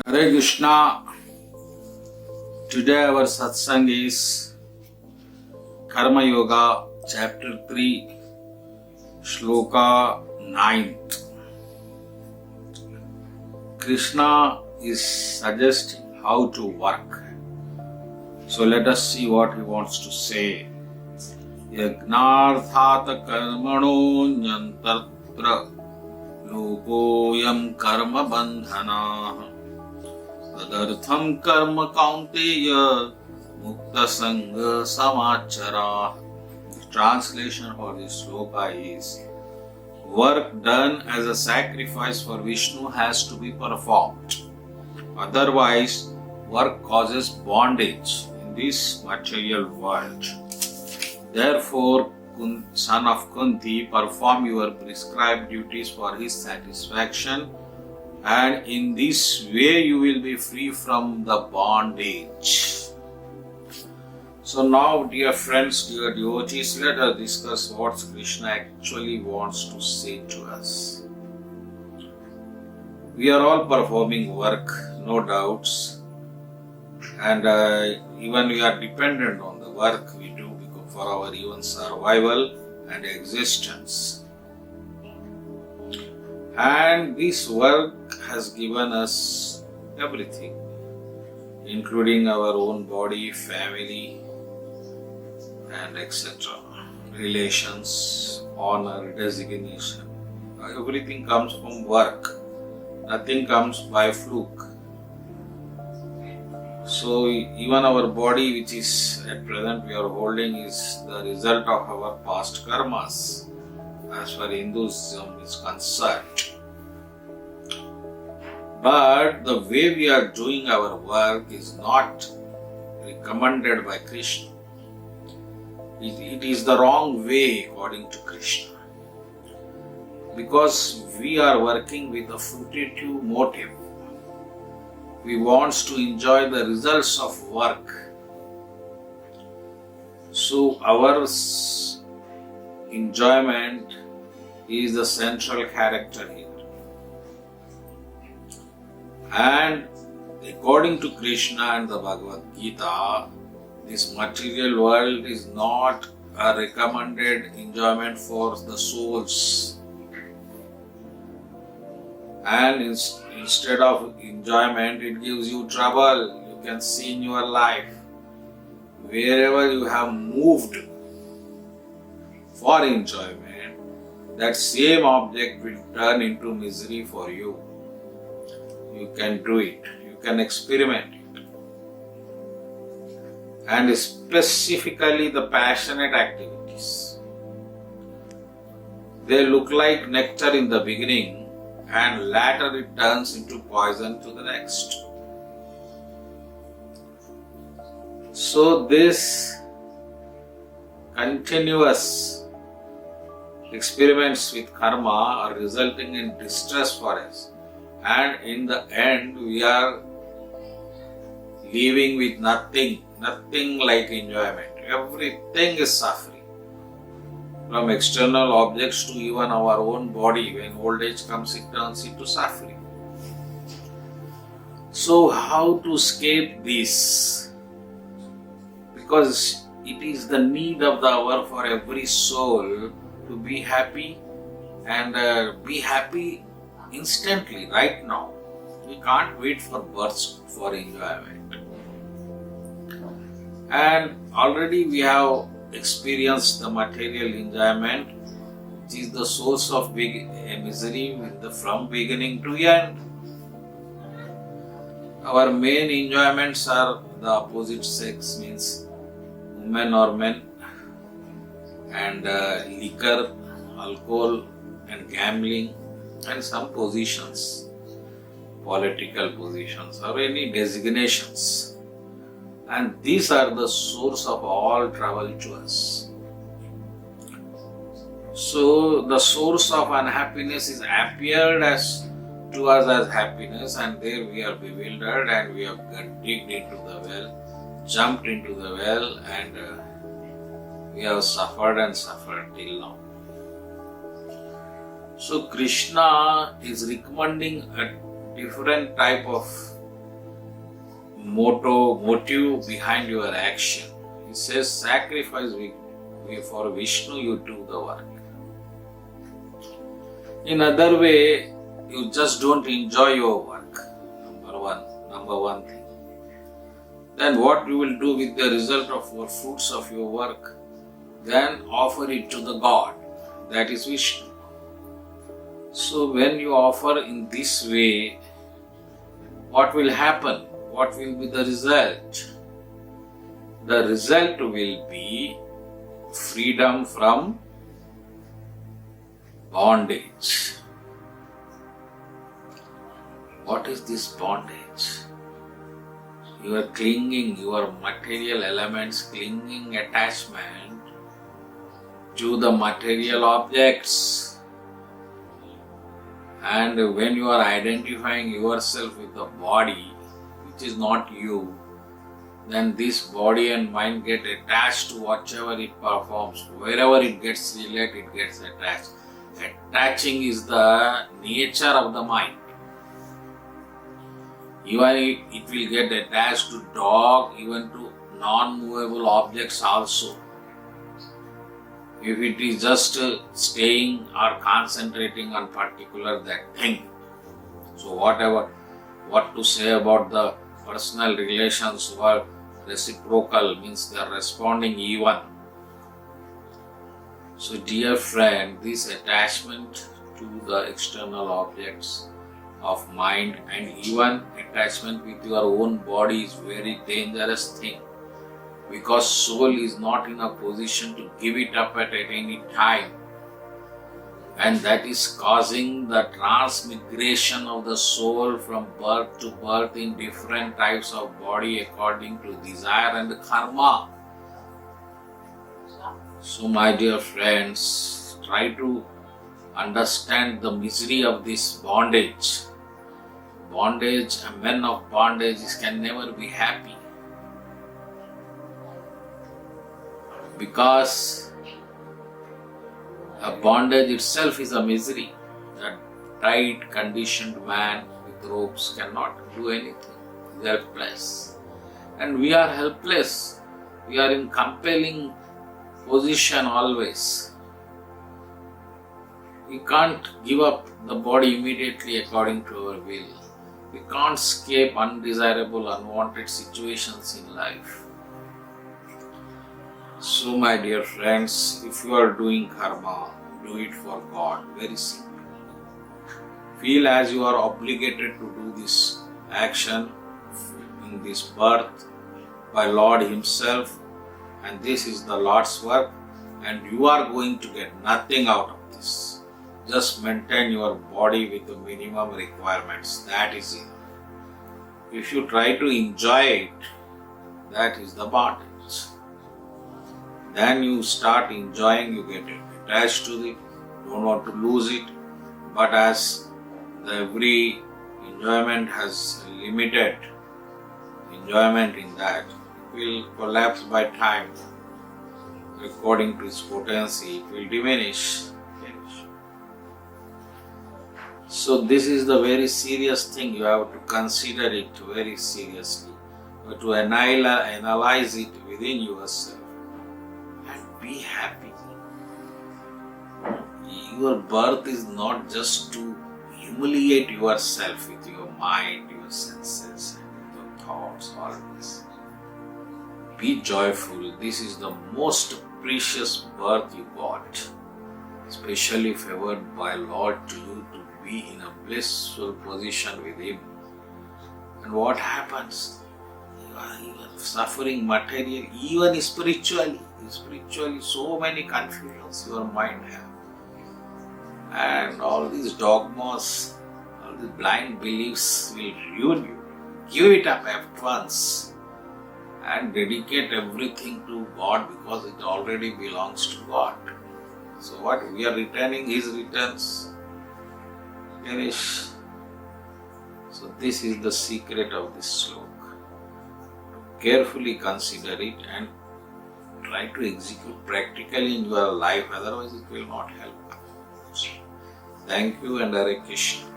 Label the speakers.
Speaker 1: Hare Krishna. Today our satsang is Karma Yoga, chapter 3, shloka 9th. Krishna is suggesting how to work. So let us see what he wants to say. Yagnarthata karmano nyantatra lokoyam karma bandhana tadartham karma kaunteya mukta sangha samachara. The translation for this sloka is: work done as a sacrifice for Vishnu has to be performed. Otherwise, work causes bondage in this material world. Therefore, son of Kunti, perform your prescribed duties for his satisfaction, and in this way you will be free from the bondage. So now, dear friends, dear devotees, let us discuss what Krishna actually wants to say to us. We are all performing work, no doubts, and even we are dependent on the work we do for our even survival and existence. And this work has given us everything, including our own body, family, and etc. Relations, honor, designation. Everything comes from work. Nothing comes by fluke. So even our body, which is at present we are holding, is the result of our past karmas, as far as Hinduism is concerned. But the way we are doing our work is not recommended by Krishna. It is the wrong way according to Krishna. Because we are working with a fruitive motive. We want to enjoy the results of work. So our enjoyment is the central character here. And according to Krishna and the Bhagavad Gita, this material world is not a recommended enjoyment for the souls. And instead of enjoyment, it gives you trouble. You can see in your life, wherever you have moved for enjoyment, that same object will turn into misery for you. You can do it. You can experiment it. And specifically the passionate activities. They look like nectar in the beginning, and later it turns into poison to the next. So this continuous experiments with karma are resulting in distress for us, and in the end we are living with nothing like enjoyment. Everything is suffering. From external objects to even our own body, when old age comes, it turns into suffering. So how to escape this? Because it is the need of the hour for every soul to be happy, and be happy instantly, right now. We can't wait for bursts for enjoyment. And already we have experienced the material enjoyment, which is the source of misery from beginning to end. Our main enjoyments are the opposite sex, means women or men, and liquor, alcohol, and gambling, and some positions, political positions, or any designations. And these are the source of all trouble to us. So the source of unhappiness is appeared to us as happiness, and there we are bewildered, and we have digged into the well, jumped into the well, and we have suffered till now. So Krishna is recommending a different type of motive behind your action. He says, sacrifice for Vishnu, you do the work. In other way, you just don't enjoy your work. Number one thing. Then what you will do with the result of your fruits of your work? Then offer it to the God, that is Vishnu. So when you offer in this way, what will happen? What will be the result? The result will be freedom from bondage. What is this bondage? You are clinging, your material elements, clinging attachment to the material objects. And when you are identifying yourself with the body, which is not you, then this body and mind get attached to whatever it performs. Wherever it gets related, it gets attached. Attaching is the nature of the mind. Even it will get attached to dog, even to non-movable objects also. If it is just staying or concentrating on particular that thing. So what to say about the personal relations were reciprocal, means they are responding even. So dear friend, this attachment to the external objects of mind and even attachment with your own body is very dangerous thing, because soul is not in a position to give it up at any time, and that is causing the transmigration of the soul from birth to birth in different types of body according to desire and karma. So my dear friends, try to understand the misery of this bondage. Bondage, a man of bondage can never be happy, because a bondage itself is a misery. A tight, conditioned man with ropes cannot do anything. He is helpless. And we are helpless. We are in compelling position always. We can't give up the body immediately according to our will. We can't escape undesirable, unwanted situations in life. So my dear friends, if you are doing karma, do it for God. Very simple. Feel as you are obligated to do this action in this birth by Lord Himself, and this is the Lord's work, and you are going to get nothing out of this. Just maintain your body with the minimum requirements. That is it. If you try to enjoy it, that is the bondage. Then you start enjoying, you get attached to it, don't want to lose it. But as every enjoyment has limited enjoyment in that, it will collapse by time. According to its potency, it will diminish. So this is the very serious thing. You have to consider it very seriously. You have to analyze it within yourself and be happy. Your birth is not just to humiliate yourself with your mind, your senses, and your thoughts, all this. Be joyful. This is the most precious birth you got, especially favored by Lord to you to be in a blissful position with Him. And what happens? You are suffering materially, even spiritually. Spiritually, so many confusions your mind has. And all these dogmas, all these blind beliefs will ruin you. Give it up at once and dedicate everything to God, because it already belongs to God. So what? We are returning His returns. Finish. So this is the secret of this sloka. Carefully consider it and try to execute practically in your life, otherwise it will not help. Thank you and Hare Krishna.